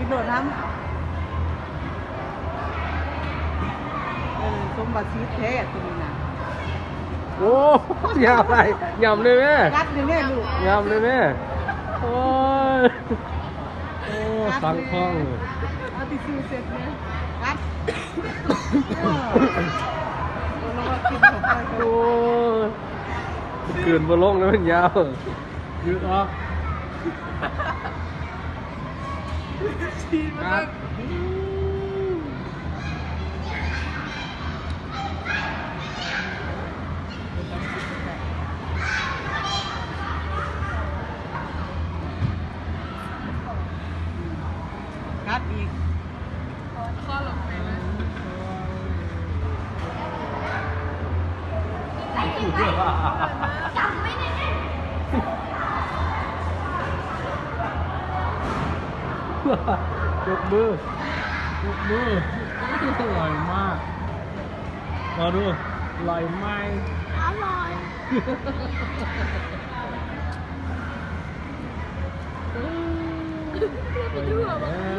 โดดน้ำสมบัติชีแท้ตัวนี้นะโอ้ยำอะไรยำเลยแม่รัดเลยแม่ลูกยำเลยแม่โอ้ยโอ้สังคล้องเอาติซูเสร็จเนี่ยรัดโอ้เกินบอลงแล้วมันยาวยืดออกครับกัดอีกข้อลงไปเลยจำไม่ได้ยกมือยกมืออร่อยมากมาดูอร่อยไหมอร่อยอร่อย